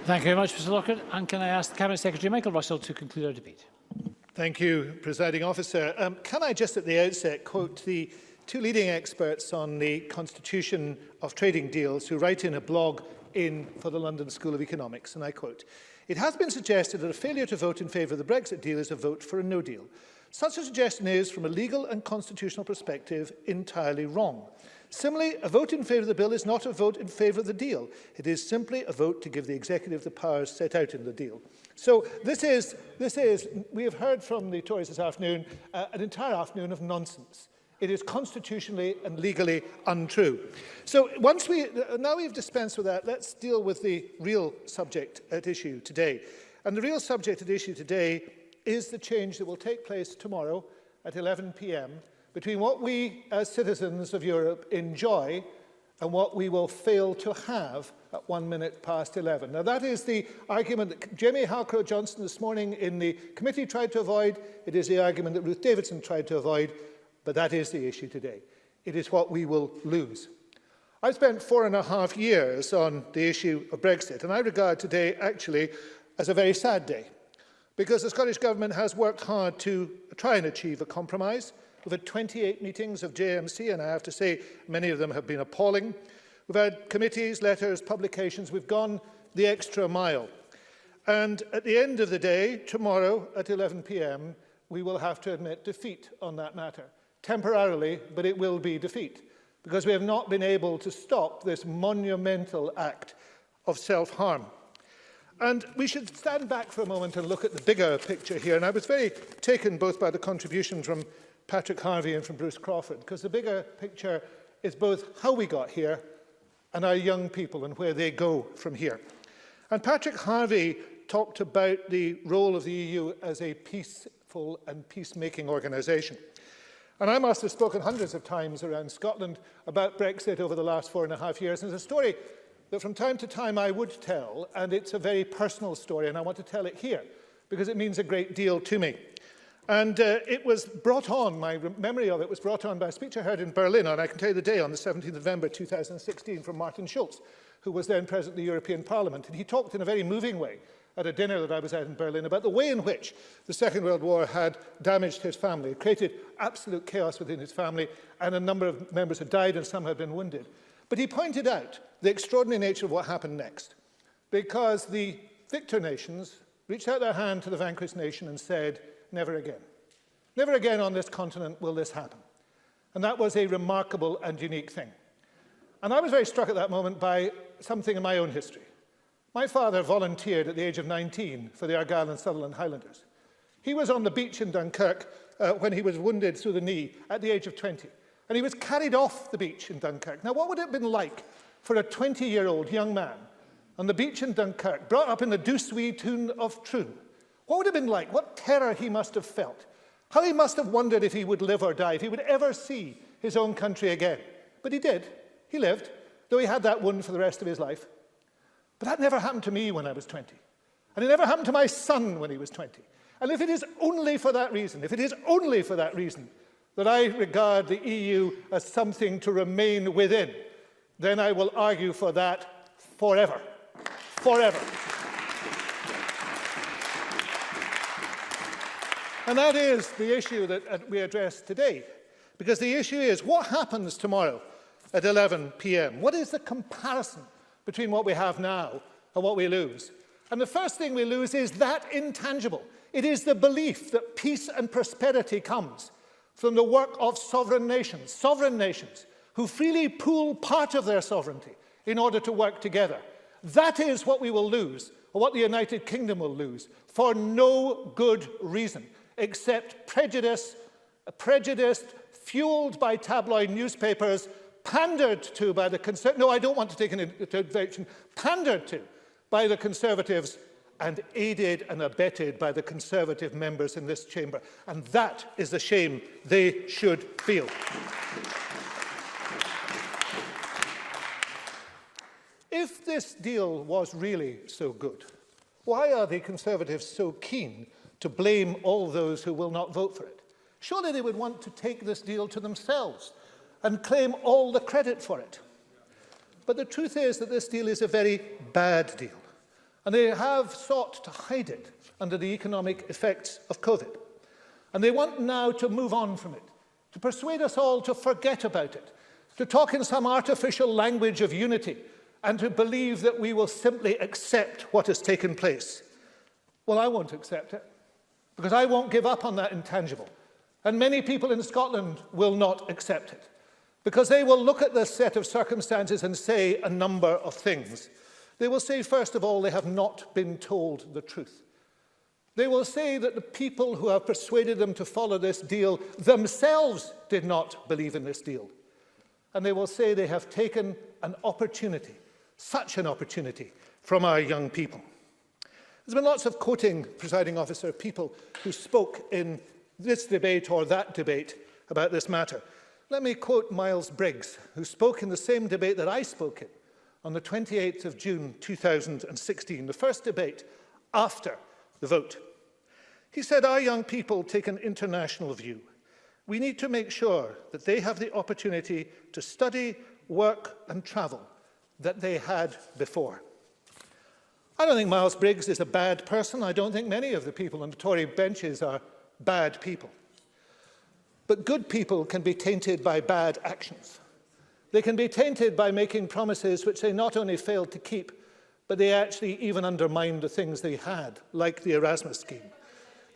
Thank you very much, Mr Lockwood. And can I ask the Cabinet Secretary Michael Russell to conclude our debate? Thank you, Presiding Officer. Can I just at the outset quote the two leading experts on the constitution of trading deals who write in a blog for the London School of Economics, and I quote, "It has been suggested that a failure to vote in favour of the Brexit deal is a vote for a no deal. Such a suggestion is, from a legal and constitutional perspective, entirely wrong. Similarly, a vote in favour of the bill is not a vote in favour of the deal. It is simply a vote to give the executive the powers set out in the deal." So we have heard from the Tories this afternoon an entire afternoon of nonsense. It is constitutionally and legally untrue. So now we've dispensed with that, let's deal with the real subject at issue today. And the real subject at issue today is the change that will take place tomorrow at 11 p.m. between what we as citizens of Europe enjoy and what we will fail to have at 1 minute past 11. Now that is the argument that Jamie Halcrow-Johnson this morning in the committee tried to avoid. It is the argument that Ruth Davidson tried to avoid. But that is the issue today. It is what we will lose. I've spent 4.5 years on the issue of Brexit, and I regard today actually as a very sad day, because the Scottish Government has worked hard to try and achieve a compromise. We've had 28 meetings of JMC, and I have to say many of them have been appalling. We've had committees, letters, publications. We've gone the extra mile. And at the end of the day, tomorrow at 11 p.m, we will have to admit defeat on that matter. Temporarily, but it will be defeat, because we have not been able to stop this monumental act of self-harm. And we should stand back for a moment and look at the bigger picture here. And I was very taken both by the contribution from Patrick Harvey and from Bruce Crawford, because the bigger picture is both how we got here and our young people and where they go from here. And Patrick Harvey talked about the role of the EU as a peaceful and peacemaking organisation. And I must have spoken hundreds of times around Scotland about Brexit over the last 4.5 years. And it's a story that from time to time I would tell, and it's a very personal story, and I want to tell it here because it means a great deal to me. And it was brought on, my memory of it was brought on by a speech I heard in Berlin, and I can tell you the day, on the 17th of November 2016, from Martin Schulz, who was then President of the European Parliament. And he talked in a very moving way at a dinner that I was at in Berlin about the way in which the Second World War had damaged his family, created absolute chaos within his family, and a number of members had died and some had been wounded. But he pointed out the extraordinary nature of what happened next, because the victor nations reached out their hand to the vanquished nation and said, "Never again. Never again on this continent will this happen." And that was a remarkable and unique thing. And I was very struck at that moment by something in my own history. My father volunteered at the age of 19 for the Argyll and Sutherland Highlanders. He was on the beach in Dunkirk when he was wounded through the knee at the age of 20. And he was carried off the beach in Dunkirk. Now, what would it have been like for a 20-year-old young man on the beach in Dunkirk, brought up in the Douce tune of Troon? What would it have been like? What terror he must have felt. How he must have wondered if he would live or die, if he would ever see his own country again. But he did. He lived, though he had that wound for the rest of his life. But that never happened to me when I was 20. And it never happened to my son when he was 20. And if it is only for that reason, that I regard the EU as something to remain within, then I will argue for that forever. Forever. And that is the issue that we address today. Because the issue is, what happens tomorrow at 11 p.m? What is the comparison between what we have now and what we lose? And the first thing we lose is that intangible. It is the belief that peace and prosperity comes from the work of sovereign nations who freely pool part of their sovereignty in order to work together. That is what we will lose, or what the United Kingdom will lose, for no good reason, except prejudice, a prejudice fueled by tabloid newspapers, pandered to by the Conservatives. No, I don't want to take an direction. Pandered to by the Conservatives and aided and abetted by the Conservative members in this chamber. And that is the shame they should feel. If this deal was really so good, why are the Conservatives so keen to blame all those who will not vote for it? Surely they would want to take this deal to themselves and claim all the credit for it. But the truth is that this deal is a very bad deal. And they have sought to hide it under the economic effects of COVID. And they want now to move on from it, to persuade us all to forget about it, to talk in some artificial language of unity, and to believe that we will simply accept what has taken place. Well, I won't accept it, because I won't give up on that intangible. And many people in Scotland will not accept it, because they will look at this set of circumstances and say a number of things. They will say, first of all, they have not been told the truth. They will say that the people who have persuaded them to follow this deal themselves did not believe in this deal. And they will say they have taken an opportunity, such an opportunity, from our young people. There's been lots of quoting, presiding officer, people who spoke in this debate or that debate about this matter. Let me quote Miles Briggs, who spoke in the same debate that I spoke in on the 28th of June 2016, the first debate after the vote. He said, "Our young people take an international view. We need to make sure that they have the opportunity to study, work and travel that they had before." I don't think Miles Briggs is a bad person. I don't think many of the people on the Tory benches are bad people. But good people can be tainted by bad actions. They can be tainted by making promises which they not only failed to keep, but they actually even undermined the things they had, like the Erasmus scheme.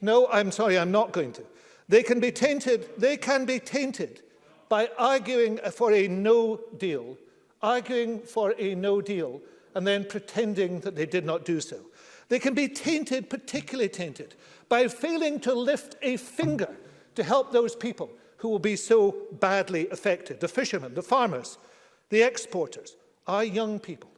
No, I'm sorry, I'm not going to. They can be tainted by arguing for a no deal, and then pretending that they did not do so. They can be tainted, particularly tainted, by failing to lift a finger to help those people who will be so badly affected. The fishermen, the farmers, the exporters, our young people,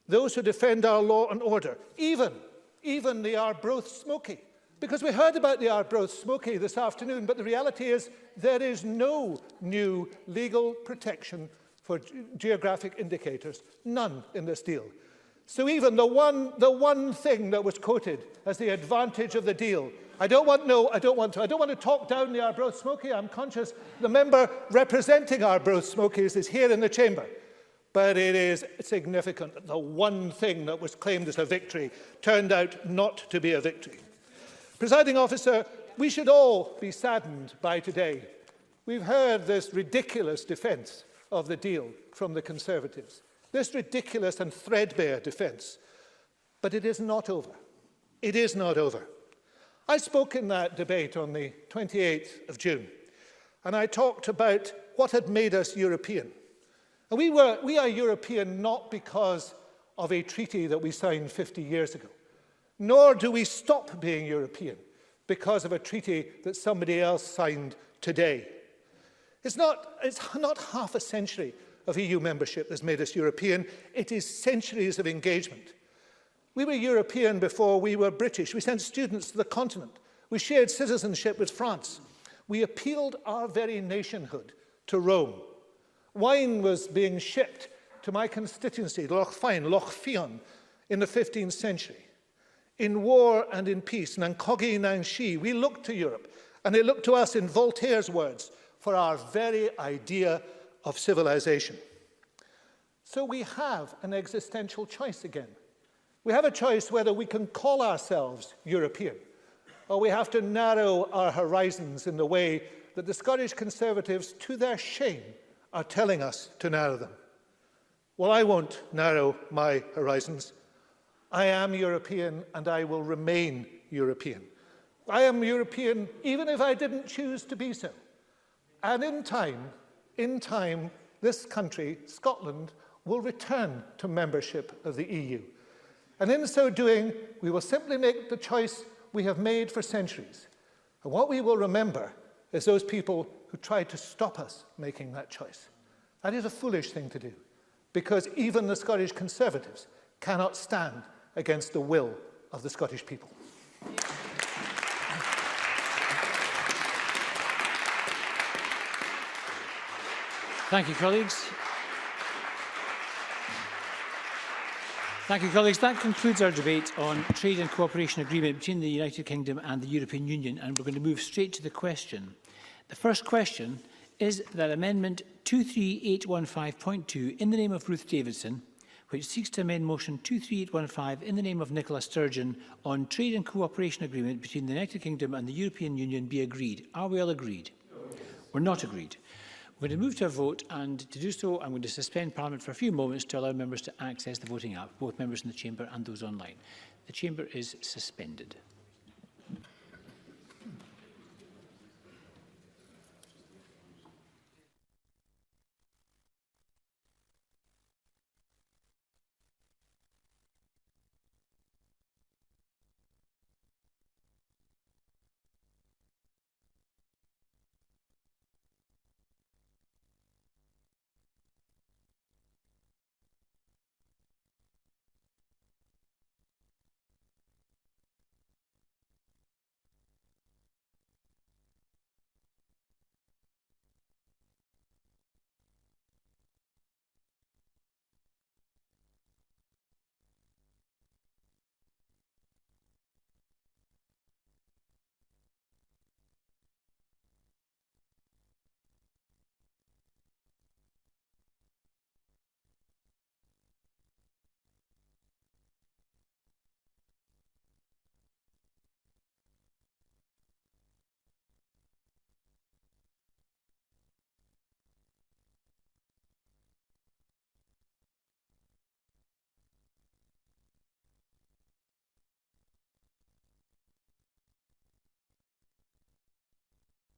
those who defend our law and order, even the Arbroath Smoky. Because we heard about the Arbroath Smoky this afternoon, but the reality is there is no new legal protection for geographic indicators, none in this deal. So even the one thing that was quoted as the advantage of the deal, I don't want to talk down the Arbroath Smoky. I'm conscious the member representing Arbroath Smokies is here in the chamber. But it is significant that the one thing that was claimed as a victory turned out not to be a victory. Presiding officer, we should all be saddened by today. We've heard this ridiculous defence of the deal from the Conservatives, this ridiculous and threadbare defence. But it is not over. It is not over. I spoke in that debate on the 28th of June, and I talked about what had made us European. And we are European not because of a treaty that we signed 50 years ago, nor do we stop being European because of a treaty that somebody else signed today. It's not half a century of EU membership that's made us European. It is centuries of engagement. We were European before we were British. We sent students to the continent. We shared citizenship with France. We appealed our very nationhood to Rome. Wine was being shipped to my constituency, Loch Fion, in the 15th century. In war and in peace, Nankogi Nanshi, we looked to Europe, and they looked to us, in Voltaire's words, for our very idea of civilization. So we have an existential choice again. We have a choice whether we can call ourselves European, or we have to narrow our horizons in the way that the Scottish Conservatives, to their shame, are telling us to narrow them. Well, I won't narrow my horizons. I am European and I will remain European. I am European even if I didn't choose to be so. And in time, this country, Scotland, will return to membership of the EU. And in so doing, we will simply make the choice we have made for centuries. And what we will remember is those people who tried to stop us making that choice. That is a foolish thing to do, because even the Scottish Conservatives cannot stand against the will of the Scottish people. Thank you, colleagues. Thank you, colleagues. That concludes our debate on trade and cooperation agreement between the United Kingdom and the European Union, and we're going to move straight to the question. The first question is that Amendment 23815.2, in the name of Ruth Davidson, which seeks to amend motion 23815 in the name of Nicola Sturgeon on trade and cooperation agreement between the United Kingdom and the European Union be agreed. Are we all agreed? No. We're not agreed. We're going to move to a vote, and to do so, I'm going to suspend Parliament for a few moments to allow members to access the voting app, both members in the chamber and those online. The chamber is suspended.